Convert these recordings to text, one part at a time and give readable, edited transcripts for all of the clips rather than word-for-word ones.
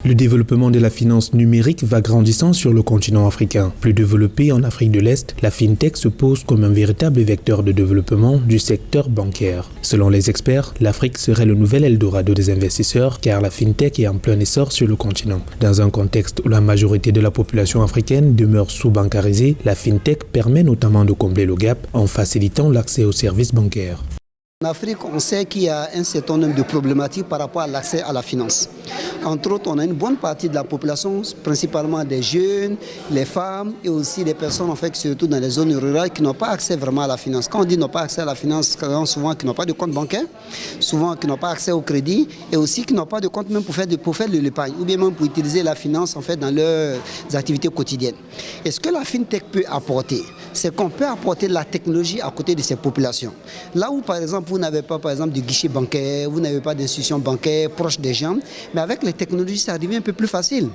Le développement de la finance numérique va grandissant sur le continent africain. Plus développé en Afrique de l'Est, la fintech se pose comme un véritable vecteur de développement du secteur bancaire. Selon les experts, l'Afrique serait le nouvel Eldorado des investisseurs car la fintech est en plein essor sur le continent. Dans un contexte où la majorité de la population africaine demeure sous-bancarisée, la fintech permet notamment de combler le gap en facilitant l'accès aux services bancaires. En Afrique, on sait qu'il y a un certain nombre de problématiques par rapport à l'accès à la finance. Entre autres, on a une bonne partie de la population, principalement des jeunes, les femmes et aussi des personnes, en fait, surtout dans les zones rurales, qui n'ont pas accès vraiment à la finance. Quand on dit n'ont pas accès à la finance, souvent qui n'ont pas de compte bancaire, souvent qui n'ont pas accès au crédit et aussi qui n'ont pas de compte même pour faire de l'épargne ou bien même pour utiliser la finance en fait, dans leurs activités quotidiennes. Et ce que la fintech peut apporter, c'est qu'on peut apporter de la technologie à côté de ces populations. Là où, par exemple, vous n'avez pas, par exemple, de guichet bancaire, vous n'avez pas d'institution bancaire proche des gens, mais avec les technologies, ça devient un peu plus facile.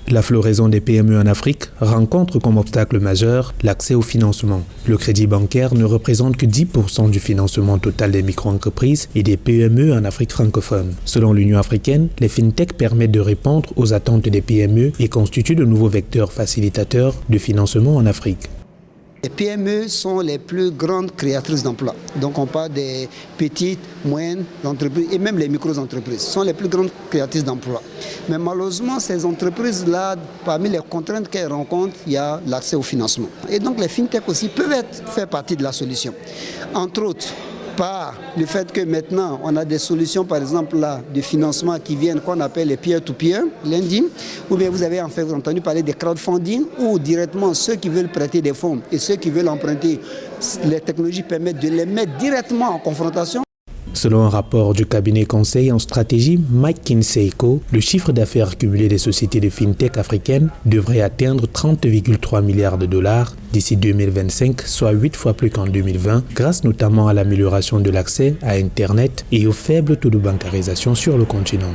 La floraison des PME en Afrique rencontre comme obstacle majeur l'accès au financement. Le crédit bancaire ne représente que 10% du financement total des micro-entreprises et des PME en Afrique francophone. Selon l'Union africaine, les fintechs permettent de répondre aux attentes des PME et constituent de nouveaux vecteurs facilitateurs de financement en Afrique. Les PME sont les plus grandes créatrices d'emplois. Donc on parle des petites, moyennes entreprises et même les micro-entreprises sont les plus grandes créatrices d'emplois. Mais malheureusement, ces entreprises-là, parmi les contraintes qu'elles rencontrent, il y a l'accès au financement. Et donc les fintechs aussi peuvent faire partie de la solution. Entre autres, par le fait que maintenant on a des solutions par exemple là de financement qui viennent qu'on appelle les peer-to-peer lending, ou bien vous avez en fait entendu parler des crowdfunding où directement ceux qui veulent prêter des fonds et ceux qui veulent emprunter, les technologies permettent de les mettre directement en confrontation. Selon un rapport du cabinet conseil en stratégie McKinsey & Co, le chiffre d'affaires cumulé des sociétés de fintech africaines devrait atteindre 30,3 milliards de dollars d'ici 2025, soit 8 fois plus qu'en 2020, grâce notamment à l'amélioration de l'accès à Internet et au faible taux de bancarisation sur le continent.